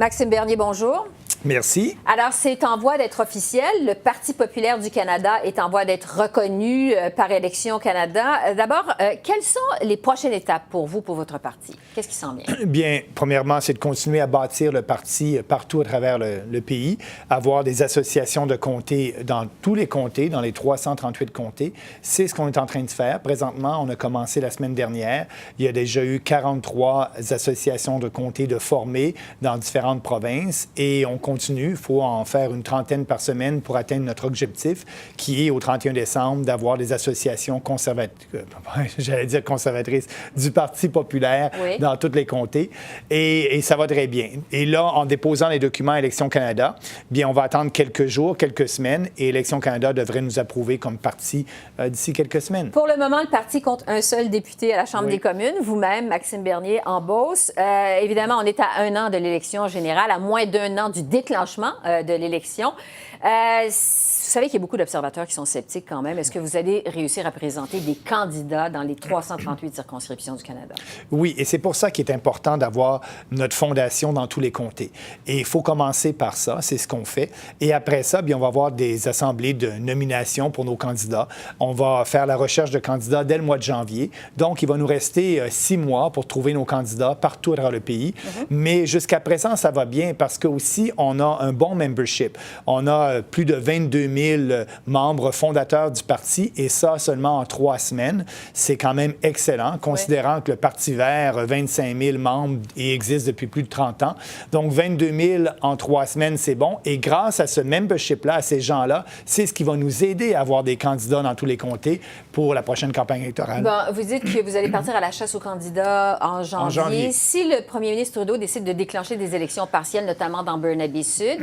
Maxime Bernier, bonjour. Merci. Alors, c'est en voie d'être officiel. Le Parti populaire du Canada est en voie d'être reconnu par Élections Canada. D'abord, quelles sont les prochaines étapes pour vous, pour votre parti? Qu'est-ce qui s'en vient? Bien, premièrement, c'est de continuer à bâtir le parti partout à travers le pays, avoir des associations de comtés dans tous les comtés, dans les 338 comtés. C'est ce qu'on est en train de faire. Présentement, on a commencé la semaine dernière. Il y a déjà eu 43 associations de comtés de formées dans différentes provinces et on continue. Il faut en faire une trentaine par semaine pour atteindre notre objectif, qui est au 31 décembre d'avoir des associations conservatrices du Parti populaire dans tous les comtés. Et ça va très bien. Et là, en déposant les documents à Élections Canada, bien, on va attendre quelques jours, quelques semaines, et Élections Canada devrait nous approuver comme parti d'ici quelques semaines. Pour le moment, le parti compte un seul député à la Chambre des communes, vous-même, Maxime Bernier, en Beauce. Évidemment, on est à 1 an de l'élection générale, à moins d'1 an du déclenchement de l'élection. Vous savez qu'il y a beaucoup d'observateurs qui sont sceptiques quand même. Est-ce que vous allez réussir à présenter des candidats dans les 338 circonscriptions du Canada? Oui, et c'est pour ça qu'il est important d'avoir notre fondation dans tous les comtés. Et il faut commencer par ça, c'est ce qu'on fait. Et après ça, bien, on va avoir des assemblées de nomination pour nos candidats. On va faire la recherche de candidats dès le mois de janvier. Donc, il va nous rester 6 mois pour trouver nos candidats partout à travers le pays. Mais jusqu'à présent, ça va bien parce qu'aussi, on a un bon membership. On a plus de 22 000 membres fondateurs du parti, et ça seulement en 3 semaines. C'est quand même excellent, considérant que le Parti vert a 25 000 membres et existe depuis plus de 30 ans. Donc, 22 000 en 3 semaines, c'est bon. Et grâce à ce membership-là, à ces gens-là, c'est ce qui va nous aider à avoir des candidats dans tous les comtés pour la prochaine campagne électorale. Bon, vous dites que vous allez partir à la chasse aux candidats en janvier. Si le premier ministre Trudeau décide de déclencher des élections partielles, notamment dans Burnaby-Sud,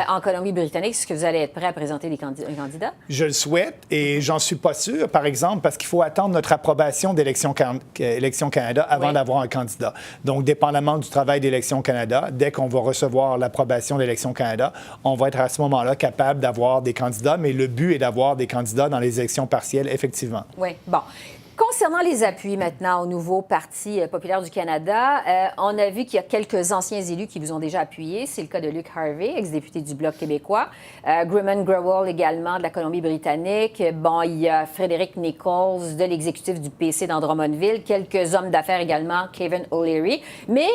en Colombie-Britannique, est-ce que vous allez être prêt à présenter un candidat? Je le souhaite et j'en suis pas sûr, par exemple, parce qu'il faut attendre notre approbation d'Élections Canada avant d'avoir un candidat. Donc, dépendamment du travail d'Élections Canada, dès qu'on va recevoir l'approbation d'Élections Canada, on va être à ce moment-là capable d'avoir des candidats, mais le but est d'avoir des candidats dans les élections partielles, effectivement. Oui, bon. Concernant les appuis maintenant au nouveau Parti populaire du Canada, on a vu qu'il y a quelques anciens élus qui vous ont déjà appuyé. C'est le cas de Luc Harvey, ex-député du Bloc québécois. Grumman Grewal également de la Colombie-Britannique. Bon, il y a Frédéric Nichols de l'exécutif du PC dans Drummondville. Quelques hommes d'affaires également, Kevin O'Leary. Mais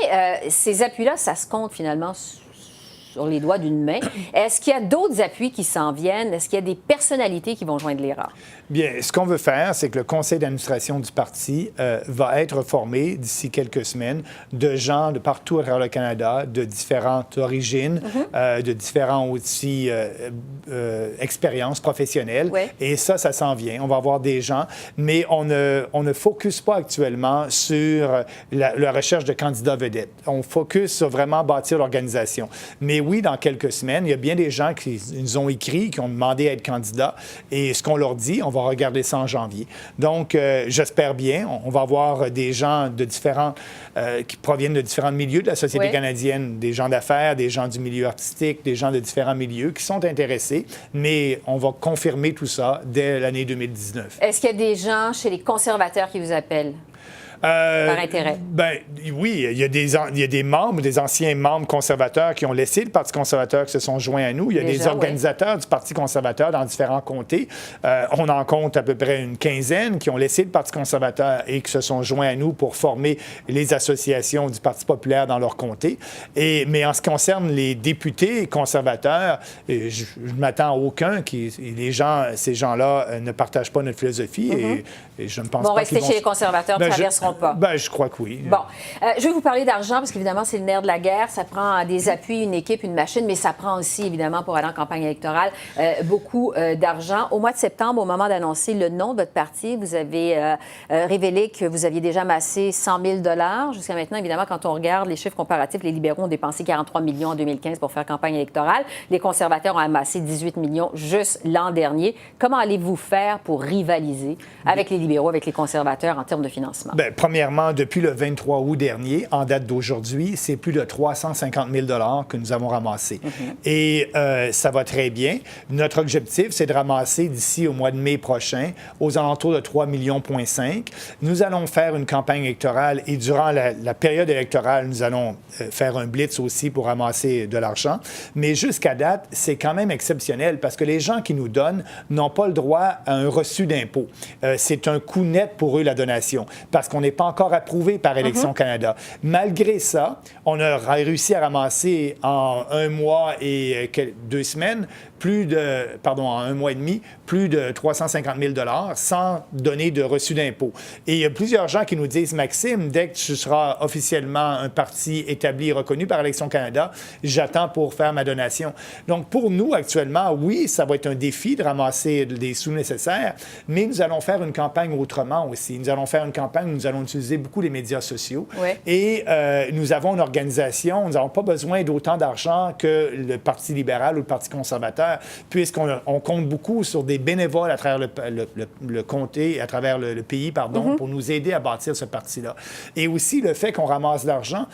ces appuis-là, ça se compte finalement sur les doigts d'une main. Est-ce qu'il y a d'autres appuis qui s'en viennent? Est-ce qu'il y a des personnalités qui vont joindre les rangs? Bien, ce qu'on veut faire, c'est que le conseil d'administration du parti va être formé d'ici quelques semaines de gens de partout à travers le Canada, de différentes origines, de différents aussi expériences professionnelles. Et ça s'en vient. On va avoir des gens, mais on ne focus pas actuellement sur la recherche de candidats vedettes. On focus sur vraiment bâtir l'organisation. Mais oui, dans quelques semaines, il y a bien des gens qui nous ont écrit, qui ont demandé à être candidats. Et ce qu'on leur dit, on va regarder ça en janvier. Donc, j'espère bien. On va avoir des gens de qui proviennent de différents milieux de la société canadienne, des gens d'affaires, des gens du milieu artistique, des gens de différents milieux qui sont intéressés. Mais on va confirmer tout ça dès l'année 2019. Est-ce qu'il y a des gens chez les conservateurs qui vous appellent? Par intérêt? Ben, oui, il y a des membres, des anciens membres conservateurs qui ont laissé le Parti conservateur, qui se sont joints à nous. Il y a des organisateurs du Parti conservateur dans différents comtés. On en compte à peu près une quinzaine qui ont laissé le Parti conservateur et qui se sont joints à nous pour former les associations du Parti populaire dans leur comté. Mais en ce qui concerne les députés conservateurs, je ne m'attends à aucun ces gens-là ne partagent pas notre philosophie et je ne pense pas qu'ils vont... Rester chez les conservateurs, traverseront pas. Ben, je crois que oui. Bon. Je vais vous parler d'argent parce qu'évidemment, c'est le nerf de la guerre. Ça prend des appuis, une équipe, une machine, mais ça prend aussi, évidemment, pour aller en campagne électorale, beaucoup d'argent. Au mois de septembre, au moment d'annoncer le nom de votre parti, vous avez révélé que vous aviez déjà amassé 100 000 $ jusqu'à maintenant. Évidemment, quand on regarde les chiffres comparatifs, les libéraux ont dépensé 43 millions en 2015 pour faire campagne électorale. Les conservateurs ont amassé 18 millions juste l'an dernier. Comment allez-vous faire pour rivaliser avec les libéraux, avec les conservateurs en termes de financement? Bien, Premièrement, depuis le 23 août dernier, en date d'aujourd'hui, c'est plus de 350 000 $ que nous avons ramassés. Et ça va très bien. Notre objectif, c'est de ramasser d'ici au mois de mai prochain aux alentours de 3,5 millions. Nous allons faire une campagne électorale et durant la période électorale, nous allons faire un blitz aussi pour ramasser de l'argent. Mais jusqu'à date, c'est quand même exceptionnel parce que les gens qui nous donnent n'ont pas le droit à un reçu d'impôt. C'est un coût net pour eux, la donation, parce qu'on n'est pas encore approuvé par Élections Canada. Malgré ça, on a réussi à ramasser en 1 mois et 2 semaines en 1 mois et demi, plus de 350 000 $ sans donner de reçu d'impôt. Et il y a plusieurs gens qui nous disent, Maxime, dès que tu seras officiellement un parti établi et reconnu par Élections Canada, j'attends pour faire ma donation. Donc, pour nous, actuellement, oui, ça va être un défi de ramasser des sous nécessaires, mais nous allons faire une campagne autrement aussi. Nous allons faire une campagne où nous allons utiliser beaucoup les médias sociaux. Ouais. Et nous avons une organisation, nous n'avons pas besoin d'autant d'argent que le Parti libéral ou le Parti conservateur, puisqu'on compte beaucoup sur des bénévoles à travers le comté, à travers le pays, pour nous aider à bâtir ce parti-là. Et aussi, le fait qu'on ramasse de l'argent,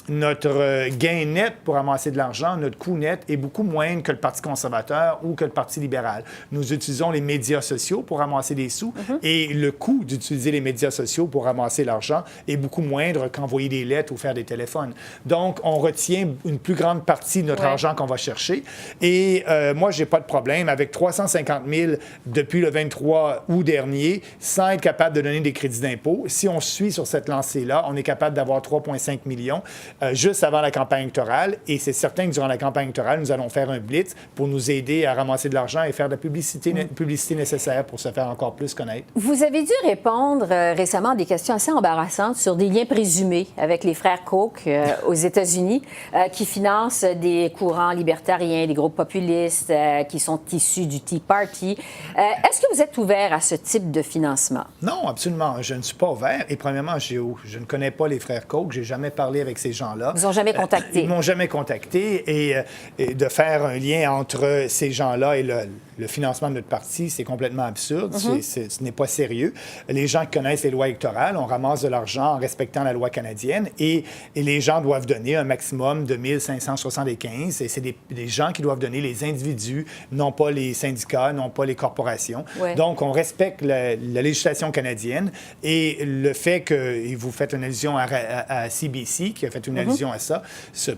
notre gain net pour ramasser de l'argent, notre coût net est beaucoup moindre que le Parti conservateur ou que le Parti libéral. Nous utilisons les médias sociaux pour ramasser des sous et le coût d'utiliser les médias sociaux pour ramasser l'argent est beaucoup moindre qu'envoyer des lettres ou faire des téléphones. Donc, on retient une plus grande partie de notre argent qu'on va chercher. Et moi, je n'ai pas de problème. Avec 350 000 depuis le 23 août dernier, sans être capable de donner des crédits d'impôt, si on suit sur cette lancée-là, on est capable d'avoir 3,5 millions. Juste avant la campagne électorale. Et c'est certain que durant la campagne électorale, nous allons faire un blitz pour nous aider à ramasser de l'argent et faire de la publicité nécessaire pour se faire encore plus connaître. Vous avez dû répondre récemment à des questions assez embarrassantes sur des liens présumés avec les frères Koch aux États-Unis qui financent des courants libertariens, des groupes populistes qui sont issus du Tea Party. Est-ce que vous êtes ouvert à ce type de financement? Non, absolument. Je ne suis pas ouvert. Et premièrement, je ne connais pas les frères Koch. Je n'ai jamais parlé avec ces gens-là. Ils ne ont jamais contacté. Ils ne m'ont jamais contacté. Et de faire un lien entre ces gens-là et le financement de notre parti, c'est complètement absurde. Ce n'est pas sérieux. Les gens qui connaissent les lois électorales, on ramasse de l'argent en respectant la loi canadienne et les gens doivent donner un maximum de 1 575. Et c'est des gens qui doivent donner, les individus, non pas les syndicats, non pas les corporations. Ouais. Donc, on respecte la législation canadienne et le fait que vous faites une allusion à CBC, qui a fait une allusion à ça,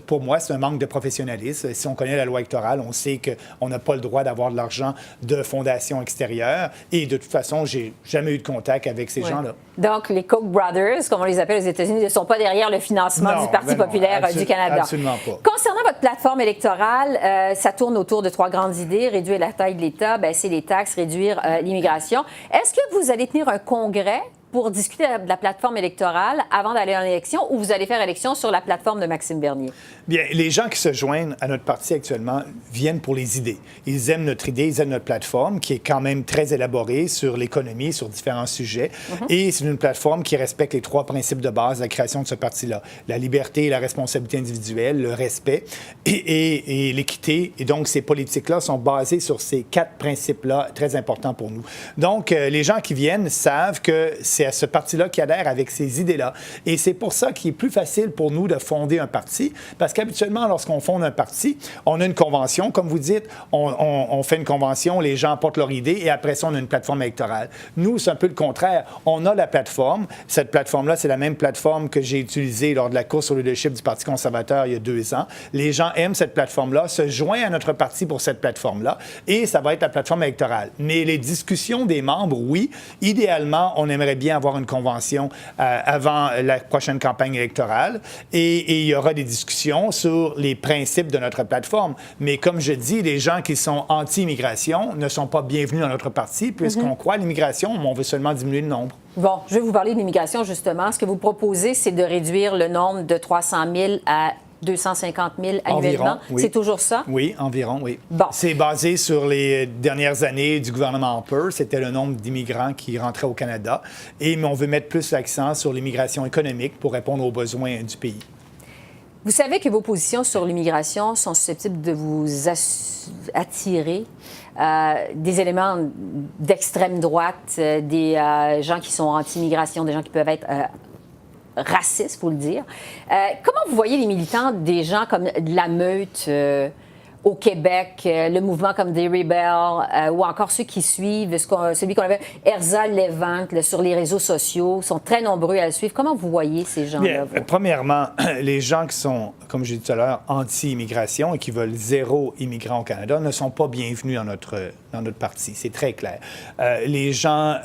pour moi, c'est un manque de professionnalisme. Si on connaît la loi électorale, on sait qu'on n'a pas le droit d'avoir de l'argent de fondations extérieures. Et de toute façon, j'ai jamais eu de contact avec ces gens-là. Donc, les Koch brothers, comme on les appelle aux États-Unis, ne sont pas derrière le financement du Parti populaire du Canada. Absolument pas. Concernant votre plateforme électorale, ça tourne autour de 3 grandes idées. Réduire la taille de l'État, baisser les taxes, réduire l'immigration. Est-ce que vous allez tenir un congrès pour discuter de la plateforme électorale avant d'aller en élection ou vous allez faire élection sur la plateforme de Maxime Bernier? Bien, les gens qui se joignent à notre parti actuellement viennent pour les idées. Ils aiment notre idée, ils aiment notre plateforme qui est quand même très élaborée sur l'économie, sur différents sujets. Et c'est une plateforme qui respecte les 3 principes de base de la création de ce parti-là. La liberté et la responsabilité individuelle, le respect et l'équité. Et donc, ces politiques-là sont basées sur ces 4 principes-là très importants pour nous. Donc, les gens qui viennent savent que c'est à ce parti-là qui adhère avec ces idées-là. Et c'est pour ça qu'il est plus facile pour nous de fonder un parti, parce qu'habituellement, lorsqu'on fonde un parti, on a une convention, comme vous dites, on fait une convention, les gens apportent leur idée, et après ça, on a une plateforme électorale. Nous, c'est un peu le contraire. On a la plateforme. Cette plateforme-là, c'est la même plateforme que j'ai utilisée lors de la course au leadership du Parti conservateur il y a 2 ans. Les gens aiment cette plateforme-là, se joignent à notre parti pour cette plateforme-là, et ça va être la plateforme électorale. Mais les discussions des membres, oui, idéalement, on aimerait bien avoir une convention avant la prochaine campagne électorale et il y aura des discussions sur les principes de notre plateforme. Mais comme je dis, les gens qui sont anti-immigration ne sont pas bienvenus dans notre parti puisqu'on croit à l'immigration, mais on veut seulement diminuer le nombre. Bon, je vais vous parler de l'immigration justement. Ce que vous proposez, c'est de réduire le nombre de 300 000 à 250 000 annuellement. Environ, oui. C'est toujours ça? Oui, environ, oui. Bon. C'est basé sur les dernières années du gouvernement Harper. C'était le nombre d'immigrants qui rentraient au Canada. Mais on veut mettre plus l'accent sur l'immigration économique pour répondre aux besoins du pays. Vous savez que vos positions sur l'immigration sont susceptibles de vous attirer des éléments d'extrême droite, des gens qui sont anti-immigration, des gens qui peuvent être racistes, il faut le dire. Comment vous voyez les militants des gens comme de la Meute au Québec, le mouvement comme des Rebels, ou encore ceux qui suivent, celui qu'on appelle Erzal Levant sur les réseaux sociaux, sont très nombreux à le suivre. Comment vous voyez ces gens-là? Bien, premièrement, les gens qui sont, comme j'ai dit tout à l'heure, anti-immigration et qui veulent zéro immigrant au Canada ne sont pas bienvenus dans notre parti. C'est très clair. Les gens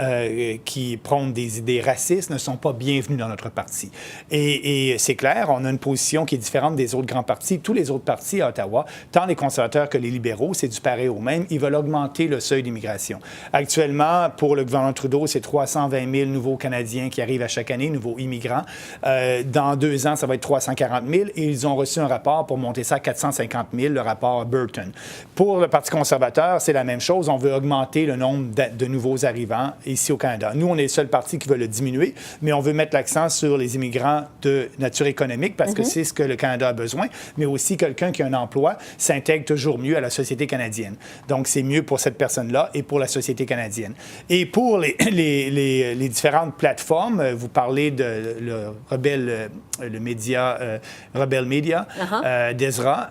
qui prônent des idées racistes ne sont pas bienvenus dans notre parti. Et c'est clair, on a une position qui est différente des autres grands partis. Tous les autres partis à Ottawa, tant les conservateurs que les libéraux, c'est du pareil au même. Ils veulent augmenter le seuil d'immigration. Actuellement, pour le gouvernement Trudeau, c'est 320 000 nouveaux Canadiens qui arrivent à chaque année, nouveaux immigrants. Dans 2 ans, ça va être 340 000 et ils ont reçu un rapport pour monter ça à 450 000, le rapport Burton. Pour le Parti conservateur, c'est la même chose. On veut augmenter le nombre de nouveaux arrivants ici au Canada. Nous, on est le seul parti qui veut le diminuer, mais on veut mettre l'accent sur les immigrants de nature économique parce que c'est ce que le Canada a besoin, mais aussi quelqu'un qui a un emploi s'intègre toujours mieux à la société canadienne. Donc, c'est mieux pour cette personne-là et pour la société canadienne. Et pour les différentes plateformes, vous parlez de le média Rebel Media, d'Ezra.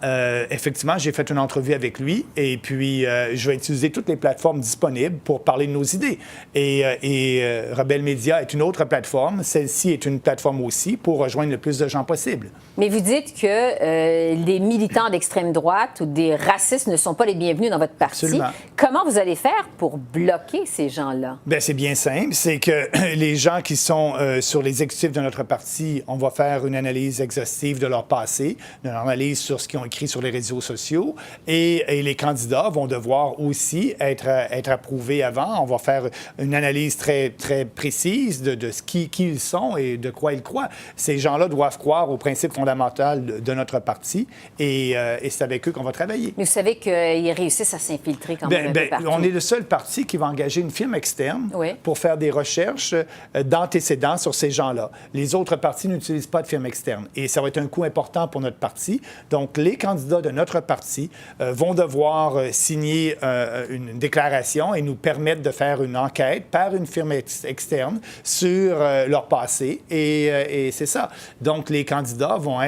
Effectivement, j'ai fait une entrevue avec lui et puis je vais utiliser toutes les plateformes disponibles pour parler de nos idées. Et Rebel Media est une autre plateforme. Celle-ci est une plateforme aussi pour rejoindre le plus de gens possible. Mais vous dites que les militants d'extrême droite ou des racistes ne sont pas les bienvenus dans votre parti. Absolument. Comment vous allez faire pour bloquer ces gens-là? Bien, c'est bien simple. C'est que les gens qui sont sur les exécutifs de notre parti, on va faire une analyse exhaustive de leur passé, une analyse sur ce qu'ils ont écrit sur les réseaux sociaux. Et les candidats vont devoir aussi être approuvés avant. On va faire une analyse très, très précise de qui ils sont et de quoi ils croient. Ces gens-là doivent croire aux principes fondamentaux de notre parti et c'est avec eux qu'on va travailler. Mais vous savez qu'ils réussissent à s'infiltrer quand même un peu partout. On est le seul parti qui va engager une firme externe pour faire des recherches d'antécédents sur ces gens-là. Les autres partis n'utilisent pas de firme externe et ça va être un coût important pour notre parti. Donc, les candidats de notre parti vont devoir signer une déclaration et nous permettre de faire une enquête par une firme externe sur leur passé et c'est ça. Donc, les candidats vont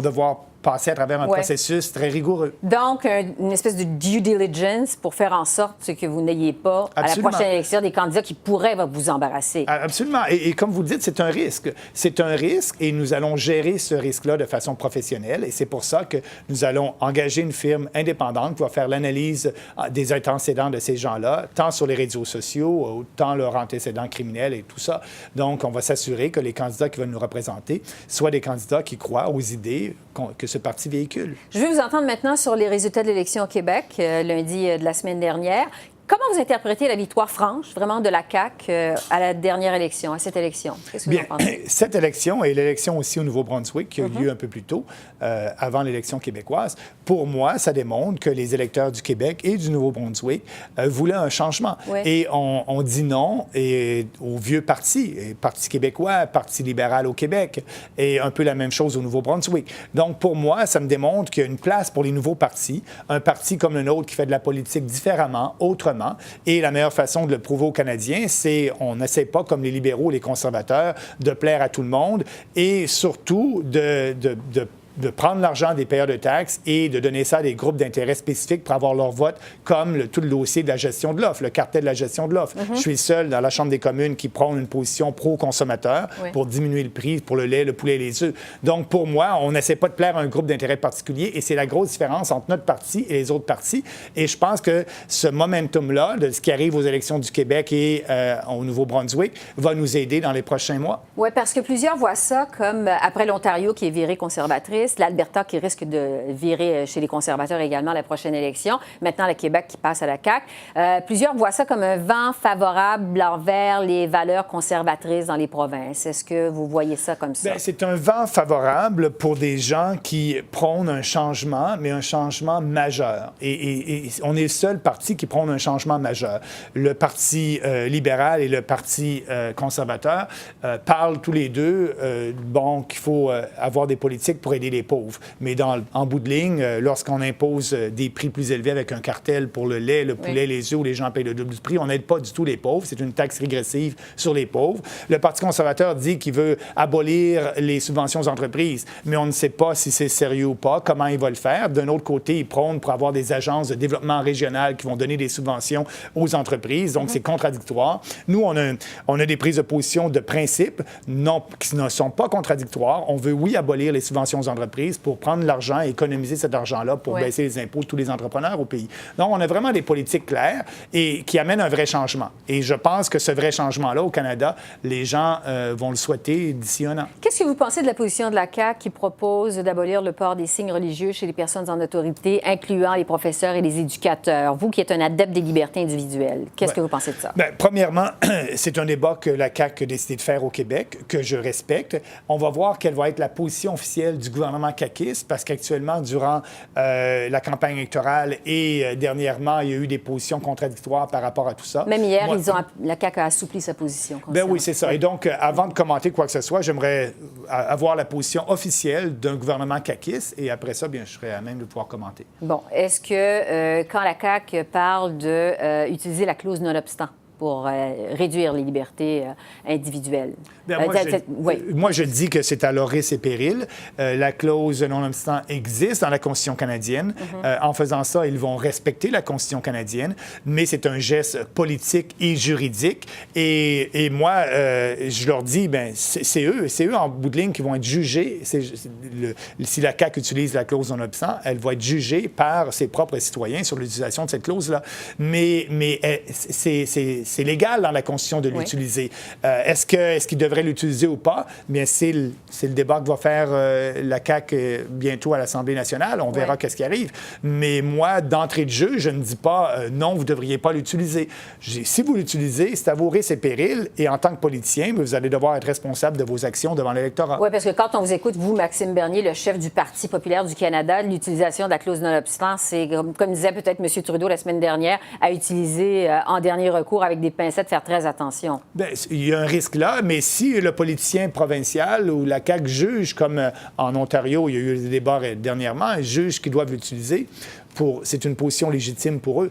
devoir passer à travers un processus très rigoureux. Donc, une espèce de due diligence pour faire en sorte que vous n'ayez pas, à la prochaine élection, des candidats qui pourraient vous embarrasser. Absolument. Et comme vous le dites, c'est un risque. C'est un risque et nous allons gérer ce risque-là de façon professionnelle. Et c'est pour ça que nous allons engager une firme indépendante qui va faire l'analyse des antécédents de ces gens-là, tant sur les réseaux sociaux, tant leurs antécédents criminels et tout ça. Donc, on va s'assurer que les candidats qui veulent nous représenter soient des candidats qui croient aux idées que ce parti véhicule. Je vais vous entendre maintenant sur les résultats de l'élection au Québec, lundi de la semaine dernière. Comment vous interprétez la victoire franche, vraiment, de la CAQ à la dernière élection, à cette élection? Qu'est-ce que vous en pensez? Cette élection et l'élection aussi au Nouveau-Brunswick, qui a eu lieu un peu plus tôt, avant l'élection québécoise, pour moi, ça démontre que les électeurs du Québec et du Nouveau-Brunswick voulaient un changement. Et on dit non aux vieux partis, Parti québécois, Parti libéral au Québec, et un peu la même chose au Nouveau-Brunswick. Donc, pour moi, ça me démontre qu'il y a une place pour les nouveaux partis, un parti comme le nôtre qui fait de la politique différemment, autrement. Et la meilleure façon de le prouver aux Canadiens, c'est on n'essaie pas, comme les libéraux, les conservateurs, de plaire à tout le monde et surtout de prendre l'argent des payeurs de taxes et de donner ça à des groupes d'intérêt spécifiques pour avoir leur vote, comme tout le dossier de la gestion de l'offre, le cartel de la gestion de l'offre. Je suis le seul dans la Chambre des communes qui prône une position pro-consommateur pour diminuer le prix pour le lait, le poulet et les œufs. Donc, pour moi, on n'essaie pas de plaire à un groupe d'intérêt particulier et c'est la grosse différence entre notre parti et les autres partis. Et je pense que ce momentum-là, de ce qui arrive aux élections du Québec et au Nouveau-Brunswick, va nous aider dans les prochains mois. Oui, parce que plusieurs voient ça comme, après l'Ontario qui est virée conservatrice, l'Alberta qui risque de virer chez les conservateurs également à la prochaine élection, maintenant le Québec qui passe à la CAQ. Plusieurs voient ça comme un vent favorable envers les valeurs conservatrices dans les provinces. Est-ce que vous voyez ça comme ça? Bien, c'est un vent favorable pour des gens qui prônent un changement, mais un changement majeur. Et on est le seul parti qui prône un changement majeur. Le Parti libéral et le Parti conservateur parlent tous les deux qu'il faut avoir des politiques pour aider les pauvres. Mais en bout de ligne, lorsqu'on impose des prix plus élevés avec un cartel pour le lait, le poulet, les œufs, où les gens payent le double du prix, on n'aide pas du tout les pauvres. C'est une taxe régressive sur les pauvres. Le Parti conservateur dit qu'il veut abolir les subventions aux entreprises, mais on ne sait pas si c'est sérieux ou pas, comment il va le faire. D'un autre côté, il prône pour avoir des agences de développement régional qui vont donner des subventions aux entreprises. Donc, c'est contradictoire. Nous, on a des prises de position de principe qui ne sont pas contradictoires. On veut, oui, abolir les subventions aux entreprises pour prendre l'argent et économiser cet argent-là pour baisser les impôts de tous les entrepreneurs au pays. Donc, on a vraiment des politiques claires et qui amènent un vrai changement. Et je pense que ce vrai changement-là, au Canada, les gens vont le souhaiter d'ici un an. Qu'est-ce que vous pensez de la position de la CAQ qui propose d'abolir le port des signes religieux chez les personnes en autorité, incluant les professeurs et les éducateurs? Vous qui êtes un adepte des libertés individuelles, qu'est-ce que vous pensez de ça? Bien, premièrement, c'est un débat que la CAQ a décidé de faire au Québec, que je respecte. On va voir quelle va être la position officielle du gouvernement caquiste, parce qu'actuellement, durant la campagne électorale et dernièrement, il y a eu des positions contradictoires par rapport à tout ça. Même hier, la CAQ a assoupli sa position. Ben oui, c'est ça. Et donc, avant de commenter quoi que ce soit, j'aimerais avoir la position officielle d'un gouvernement caquiste, et après ça, bien, je serais à même de pouvoir commenter. Bon, est-ce que quand la CAQ parle d'utiliser la clause non-obstant pour réduire les libertés individuelles? Bien, moi, je dis que c'est à leur risque et péril. La clause non-obstant existe dans la Constitution canadienne. En faisant ça, ils vont respecter la Constitution canadienne, mais c'est un geste politique et juridique. Et moi, je leur dis, bien, c'est eux en bout de ligne qui vont être jugés. Si la CAQ utilise la clause non-obstant, elle va être jugée par ses propres citoyens sur l'utilisation de cette clause-là. Mais c'est légal dans la Constitution de l'utiliser. Est-ce qu'ils devraient l'utiliser ou pas? Bien, c'est le débat que va faire la CAQ bientôt à l'Assemblée nationale. On verra qu'est-ce qui arrive. Mais moi, d'entrée de jeu, je ne dis pas non, vous ne devriez pas l'utiliser. Si vous l'utilisez, c'est à vos risques et périls. Et en tant que politicien, vous allez devoir être responsable de vos actions devant l'électorat. Oui, parce que quand on vous écoute, vous, Maxime Bernier, le chef du Parti populaire du Canada, l'utilisation de la clause non-obstant, c'est, comme disait peut-être M. Trudeau la semaine dernière, à utiliser en dernier recours avec des pincettes, faire très attention. Bien, il y a un risque là, mais si le politicien provincial ou la CAQ juge, comme en Ontario, il y a eu des débats dernièrement, juge qu'ils doivent l'utiliser, c'est une position légitime pour eux.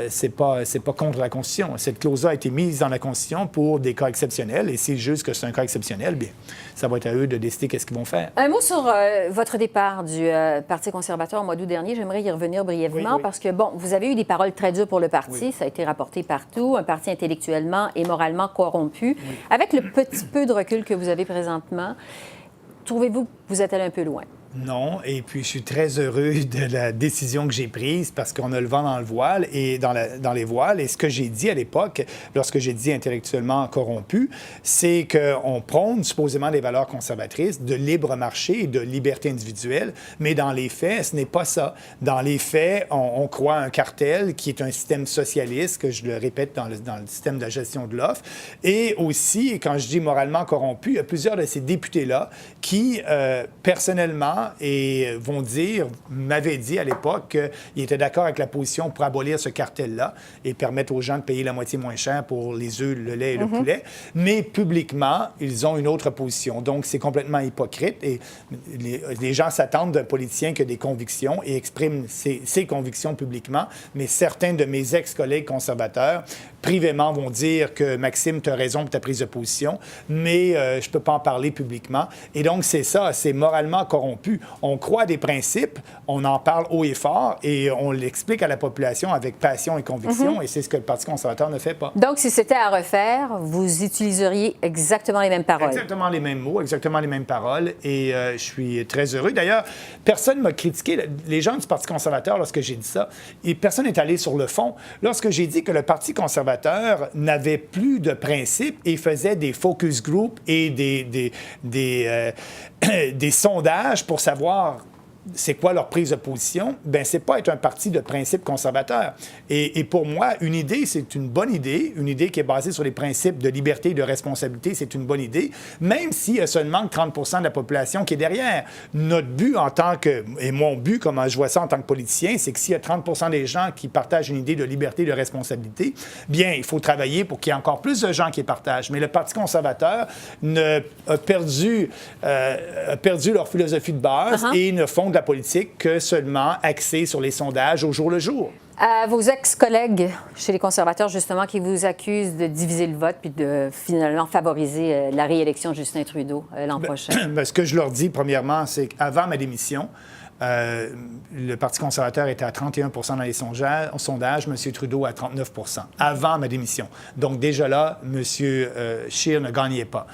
C'est pas contre la Constitution. Cette clause-là a été mise dans la Constitution pour des cas exceptionnels, et s'ils jugent que c'est un cas exceptionnel, bien, ça va être à eux de décider qu'est-ce qu'ils vont faire. Un mot sur votre départ du Parti conservateur au mois d'août dernier. J'aimerais y revenir brièvement parce que, bon, vous avez eu des paroles très dures pour le parti. Ça a été rapporté partout. Un parti intellectuellement et moralement corrompu. Avec le petit peu de recul que vous avez présentement, trouvez-vous que vous êtes allé un peu loin? Non, et puis je suis très heureux de la décision que j'ai prise parce qu'on a le vent dans le voile et dans les voiles. Et ce que j'ai dit à l'époque, lorsque j'ai dit intellectuellement corrompu, c'est qu'on prône supposément des valeurs conservatrices de libre marché et de liberté individuelle, mais dans les faits, ce n'est pas ça. Dans les faits, on croit à un cartel qui est un système socialiste, que je le répète, dans le système de la gestion de l'offre. Et aussi, quand je dis moralement corrompu, il y a plusieurs de ces députés-là qui, personnellement, m'avaient dit à l'époque qu'ils étaient d'accord avec la position pour abolir ce cartel-là et permettre aux gens de payer la moitié moins cher pour les œufs, le lait et le poulet. Mais publiquement, ils ont une autre position. Donc, c'est complètement hypocrite. Et les gens s'attendent d'un politicien qui a des convictions et exprime ses convictions publiquement. Mais certains de mes ex-collègues conservateurs, privément, vont dire que Maxime, tu as raison pour ta prise de position, mais je ne peux pas en parler publiquement. Et donc, c'est ça, c'est moralement corrompu. On croit à des principes, on en parle haut et fort et on l'explique à la population avec passion et conviction, et c'est ce que le Parti conservateur ne fait pas. Donc, si c'était à refaire, vous utiliseriez exactement les mêmes paroles? Exactement les mêmes mots, exactement les mêmes paroles, et je suis très heureux. D'ailleurs, personne ne m'a critiqué. Les gens du Parti conservateur, lorsque j'ai dit ça, et personne n'est allé sur le fond. Lorsque j'ai dit que le Parti conservateur n'avait plus de principes et faisait des focus groups et des sondages pour savoir c'est quoi leur prise de position? Bien, c'est pas être un parti de principe conservateur. Et pour moi, une idée, c'est une bonne idée. Une idée qui est basée sur les principes de liberté et de responsabilité, c'est une bonne idée, même s'il y a seulement 30 % de la population qui est derrière. Notre but en tant que... Et mon but, comme je vois ça en tant que politicien, c'est que s'il y a 30 % des gens qui partagent une idée de liberté et de responsabilité, bien, il faut travailler pour qu'il y ait encore plus de gens qui les partagent. Mais le Parti conservateur a perdu leur philosophie de base et ne font de la politique que seulement axée sur les sondages au jour le jour. Vos ex-collègues chez les conservateurs, justement, qui vous accusent de diviser le vote puis de finalement favoriser la réélection de Justin Trudeau l'an prochain. Ce que je leur dis, premièrement, c'est qu'avant ma démission, le Parti conservateur était à 31 % dans les sondages, M. Trudeau à 39 % avant ma démission. Donc, déjà là, M. Scheer ne gagnait pas.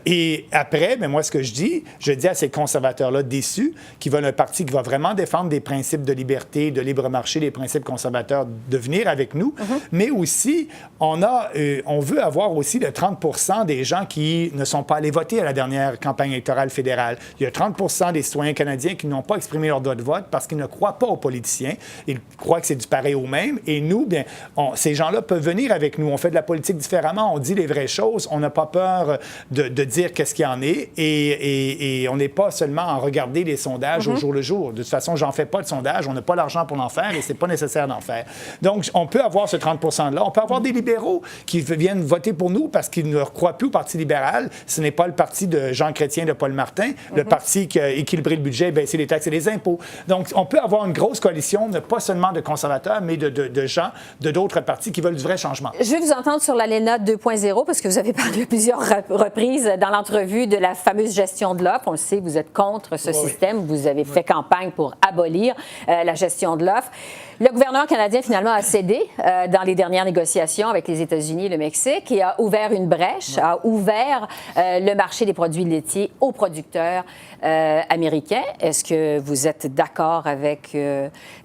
Et après, moi, ce que je dis à ces conservateurs-là déçus, qui veulent un parti qui va vraiment défendre des principes de liberté, de libre marché, des principes conservateurs, de venir avec nous. Mais aussi, on veut avoir aussi le 30 % des gens qui ne sont pas allés voter à la dernière campagne électorale fédérale. Il y a 30 % des citoyens canadiens qui n'ont pas exprimé leur droit de vote parce qu'ils ne croient pas aux politiciens. Ils croient que c'est du pareil au même. Et nous, bien, ces gens-là peuvent venir avec nous. On fait de la politique différemment. On dit les vraies choses. On n'a pas peur de dire qu'est-ce qu'il y en est. Et on n'est pas seulement à regarder les sondages au jour le jour. De toute façon, j'en fais pas de sondage. On n'a pas l'argent pour en faire et c'est pas nécessaire d'en faire. Donc, on peut avoir ce 30 %-là. On peut avoir des libéraux qui viennent voter pour nous parce qu'ils ne croient plus au Parti libéral. Ce n'est pas le parti de Jean Chrétien, de Paul Martin. Le parti qui a équilibré le budget, baissé les taxes et les impôts. Donc, on peut avoir une grosse coalition, pas seulement de conservateurs, mais de gens de d'autres partis qui veulent du vrai changement. Je vais vous entendre sur l'ALENA 2.0 parce que vous avez parlé à plusieurs reprises dans l'entrevue de la fameuse gestion de l'offre. On le sait, vous êtes contre ce système. Vous avez fait campagne pour abolir la gestion de l'offre. Le gouvernement canadien, finalement, a cédé dans les dernières négociations avec les États-Unis et le Mexique et a ouvert une brèche, a ouvert le marché des produits laitiers aux producteurs américains. Est-ce que vous êtes d'accord avec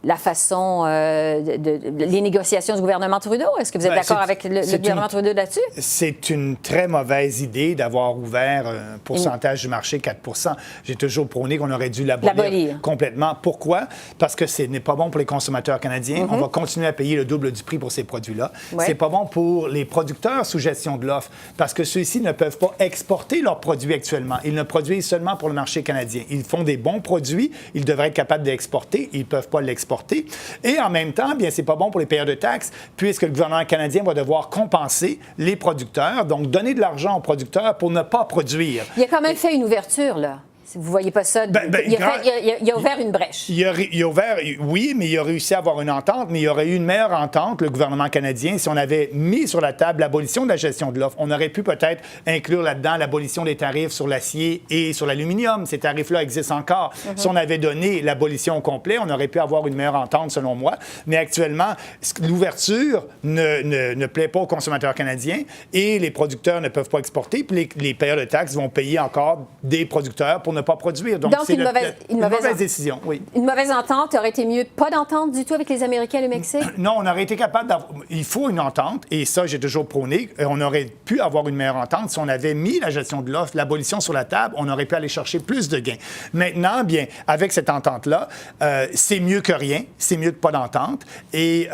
la façon les négociations du gouvernement Trudeau? Est-ce que vous êtes d'accord avec le gouvernement Trudeau là-dessus? C'est une très mauvaise idée d'avoir ouvert un pourcentage du marché, 4 %. J'ai toujours prôné qu'on aurait dû l'abolir complètement. Pourquoi? Parce que ce n'est pas bon pour les consommateurs canadiens. On va continuer à payer le double du prix pour ces produits-là. C'est pas bon pour les producteurs sous gestion de l'offre parce que ceux-ci ne peuvent pas exporter leurs produits actuellement. Ils ne produisent seulement pour le marché canadien. Ils font des bons produits. Ils devraient être capables d'exporter. Ils ne peuvent pas l'exporter. Et en même temps, bien, c'est pas bon pour les payeurs de taxes puisque le gouvernement canadien va devoir compenser les producteurs, donc donner de l'argent aux producteurs pour ne pas produire. Il a quand même fait une ouverture, là. Vous ne voyez pas ça? Il a ouvert une brèche. Il a ouvert, oui, mais il a réussi à avoir une entente, mais il y aurait eu une meilleure entente, le gouvernement canadien, si on avait mis sur la table l'abolition de la gestion de l'offre. On aurait pu peut-être inclure là-dedans l'abolition des tarifs sur l'acier et sur l'aluminium. Ces tarifs-là existent encore. Si on avait donné l'abolition au complet, on aurait pu avoir une meilleure entente, selon moi. Mais actuellement, l'ouverture ne plaît pas aux consommateurs canadiens et les producteurs ne peuvent pas exporter, puis les payeurs de taxes vont payer encore des producteurs pour ne pas produire. Donc c'est une mauvaise décision, oui. Une mauvaise entente aurait été mieux. Pas d'entente du tout avec les Américains et le Mexique? Non, on aurait été capable d'avoir... Il faut une entente, et ça, j'ai toujours prôné. On aurait pu avoir une meilleure entente si on avait mis la gestion de l'offre, l'abolition sur la table, on aurait pu aller chercher plus de gains. Maintenant, bien, avec cette entente-là, c'est mieux que rien, c'est mieux que pas d'entente. Et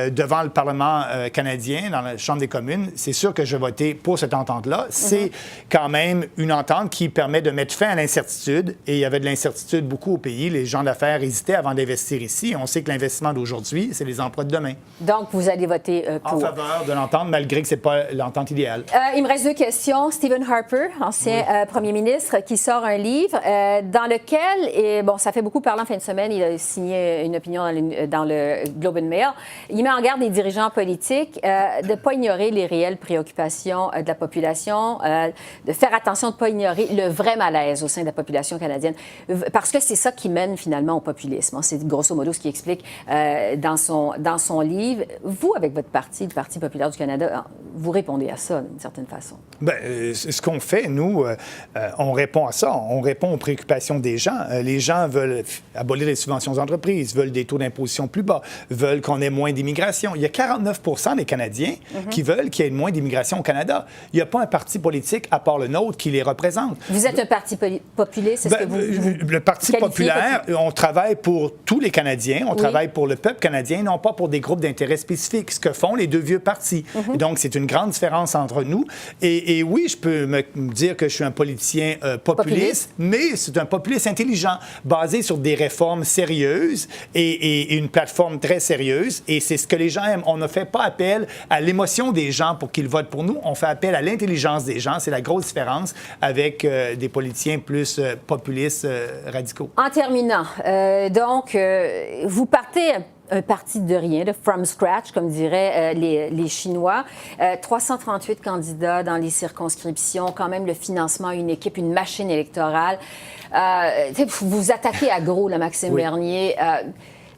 devant le Parlement canadien, dans la Chambre des communes, c'est sûr que je vais voter pour cette entente-là. C'est quand même une entente qui permet de mettre fin à l'incertitude. Et il y avait de l'incertitude beaucoup au pays. Les gens d'affaires hésitaient avant d'investir ici. On sait que l'investissement d'aujourd'hui, c'est les emplois de demain. Donc, vous allez voter pour. En faveur de l'entente, malgré que ce n'est pas l'entente idéale. Il me reste deux questions. Stephen Harper, ancien premier ministre, qui sort un livre dans lequel, et bon, ça fait beaucoup parler en fin de semaine, il a signé une opinion dans le Globe and Mail. Il met en garde les dirigeants politiques de ne pas ignorer les réelles préoccupations de la population, de faire attention de ne pas ignorer le vrai malaise au sein de la population canadienne. Parce que c'est ça qui mène finalement au populisme. C'est grosso modo ce qu'il explique dans son livre. Vous, avec votre parti, le Parti populaire du Canada, vous répondez à ça d'une certaine façon. Bien, ce qu'on fait, nous, on répond à ça. On répond aux préoccupations des gens. Les gens veulent abolir les subventions aux entreprises, veulent des taux d'imposition plus bas, veulent qu'on ait moins d'immigration. Il y a 49 % des Canadiens qui veulent qu'il y ait moins d'immigration au Canada. Il n'y a pas un parti politique, à part le nôtre, qui les représente. Vous êtes un parti populaire populiste, est-ce que vous le Parti populaire, on travaille pour tous les Canadiens, on travaille pour le peuple canadien, non pas pour des groupes d'intérêt spécifiques, ce que font les deux vieux partis. Donc, c'est une grande différence entre nous. Et oui, je peux me dire que je suis un politicien populiste, mais c'est un populiste intelligent, basé sur des réformes sérieuses et une plateforme très sérieuse. Et c'est ce que les gens aiment. On ne fait pas appel à l'émotion des gens pour qu'ils votent pour nous. On fait appel à l'intelligence des gens. C'est la grosse différence avec des politiciens plus populistes radicaux. En terminant, donc, vous partez un parti de rien, de from scratch, comme diraient les Chinois. 338 candidats dans les circonscriptions, quand même le financement, une équipe, une machine électorale. Vous vous attaquez à gros, là, Maxime Bernier.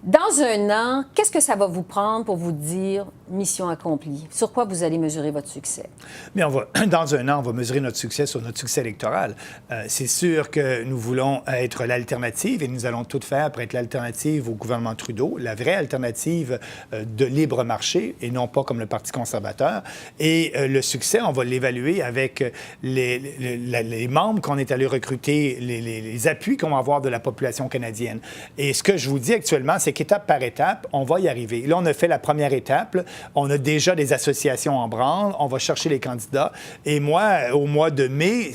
Dans un an, qu'est-ce que ça va vous prendre pour vous dire mission accomplie? Sur quoi vous allez mesurer votre succès? Bien, dans un an, on va mesurer notre succès sur notre succès électoral. C'est sûr que nous voulons être l'alternative et nous allons tout faire pour être l'alternative au gouvernement Trudeau, la vraie alternative de libre marché et non pas comme le Parti conservateur. Et le succès, on va l'évaluer avec les membres qu'on est allé recruter, les appuis qu'on va avoir de la population canadienne. Et ce que je vous dis actuellement, c'est qu'étape par étape, on va y arriver. Là, on a fait la première étape. On a déjà des associations en branle. On va chercher les candidats. Et moi, au mois de mai,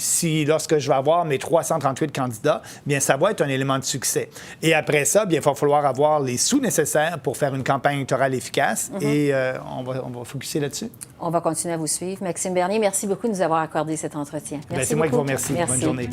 lorsque je vais avoir mes 338 candidats, bien, ça va être un élément de succès. Et après ça, bien, il va falloir avoir les sous nécessaires pour faire une campagne électorale efficace. Et on va focuser là-dessus. On va continuer à vous suivre. Maxime Bernier, merci beaucoup de nous avoir accordé cet entretien. Merci. C'est moi qui vous remercie. Bonne journée.